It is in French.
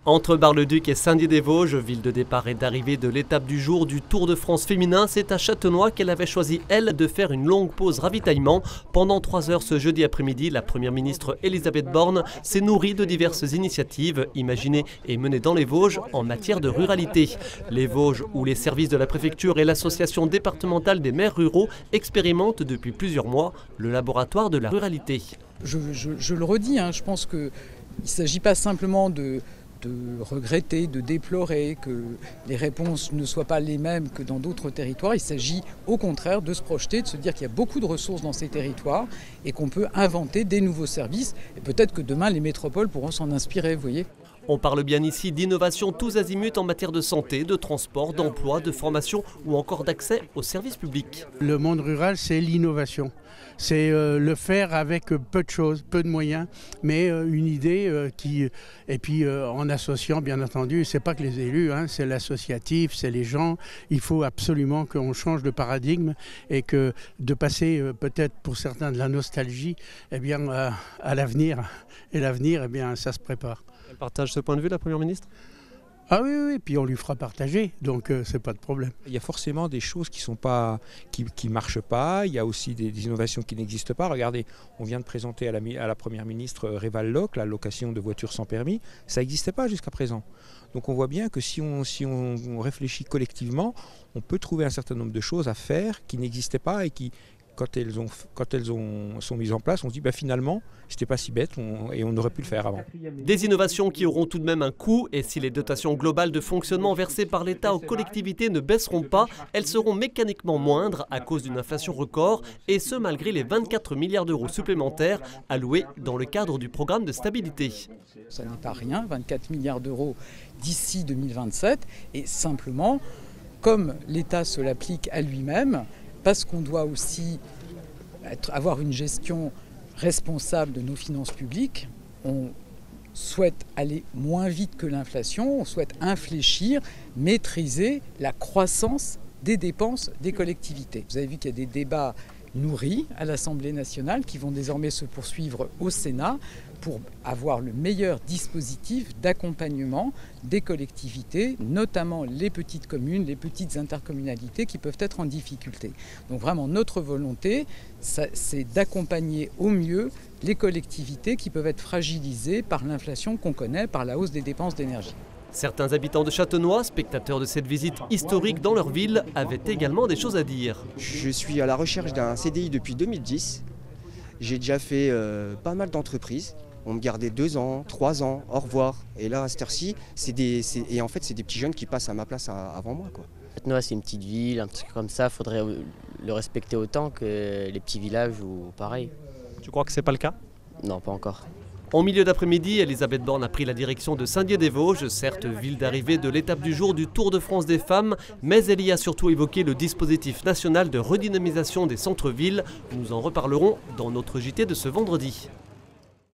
Entre Bar-le-Duc et Saint-Dié-des-Vosges, ville de départ et d'arrivée de l'étape du jour du Tour de France féminin, c'est à Châtenois qu'elle avait choisi, elle, de faire une longue pause ravitaillement. Pendant 3 heures ce jeudi après-midi, la première ministre Elisabeth Borne s'est nourrie de diverses initiatives imaginées et menées dans les Vosges en matière de ruralité. Les Vosges, où les services de la préfecture et l'association départementale des maires ruraux expérimentent depuis plusieurs mois le laboratoire de la ruralité. Je le redis, je pense qu'il ne s'agit pas simplement de regretter, de déplorer que les réponses ne soient pas les mêmes que dans d'autres territoires. Il s'agit au contraire de se projeter, de se dire qu'il y a beaucoup de ressources dans ces territoires et qu'on peut inventer des nouveaux services. Et peut-être que demain, les métropoles pourront s'en inspirer, vous voyez. On parle bien ici d'innovation tous azimuts en matière de santé, de transport, d'emploi, de formation ou encore d'accès aux services publics. Le monde rural, c'est l'innovation. C'est le faire avec peu de choses, peu de moyens, mais une idée et puis en associant, bien entendu, c'est pas que les élus, c'est l'associatif, c'est les gens. Il faut absolument qu'on change de paradigme et que de passer peut-être pour certains de la nostalgie, à l'avenir. Et l'avenir, ça se prépare. Elle partage ce point de vue, la Première ministre ? Ah oui, puis on lui fera partager, donc c'est pas de problème. Il y a forcément des choses qui marchent pas, il y a aussi des innovations qui n'existent pas. Regardez, on vient de présenter à la Première ministre Reval-Loc, la location de voitures sans permis, ça n'existait pas jusqu'à présent. Donc on voit bien que si on réfléchit collectivement, on peut trouver un certain nombre de choses à faire qui n'existaient pas et qui, quand elles sont mises en place, on se dit finalement, c'était pas si bête et on aurait pu le faire avant. Des innovations qui auront tout de même un coût et si les dotations globales de fonctionnement versées par l'État aux collectivités ne baisseront pas, elles seront mécaniquement moindres à cause d'une inflation record et ce malgré les 24 milliards d'euros supplémentaires alloués dans le cadre du programme de stabilité. Ça n'est pas rien, 24 milliards d'euros d'ici 2027 et simplement, comme l'État se l'applique à lui-même, parce qu'on doit aussi avoir une gestion responsable de nos finances publiques, on souhaite aller moins vite que l'inflation, on souhaite infléchir, maîtriser la croissance des dépenses des collectivités. Vous avez vu qu'il y a des débats nourris à l'Assemblée nationale qui vont désormais se poursuivre au Sénat pour avoir le meilleur dispositif d'accompagnement des collectivités, notamment les petites communes, les petites intercommunalités qui peuvent être en difficulté. Donc vraiment notre volonté, c'est d'accompagner au mieux les collectivités qui peuvent être fragilisées par l'inflation qu'on connaît, par la hausse des dépenses d'énergie. Certains habitants de Châtenois, spectateurs de cette visite historique dans leur ville, avaient également des choses à dire. Je suis à la recherche d'un CDI depuis 2010. J'ai déjà fait pas mal d'entreprises. On me gardait 2 ans, 3 ans, au revoir. Et là, à cette heure-ci, c'est des petits jeunes qui passent à ma place avant moi, quoi. Châtenois, c'est une petite ville, un truc comme ça. Il faudrait le respecter autant que les petits villages ou pareil. Tu crois que c'est pas le cas ? Non, pas encore. En milieu d'après-midi, Elisabeth Borne a pris la direction de Saint-Dié-des-Vosges, certes ville d'arrivée de l'étape du jour du Tour de France des femmes, mais elle y a surtout évoqué le dispositif national de redynamisation des centres-villes. Nous en reparlerons dans notre JT de ce vendredi.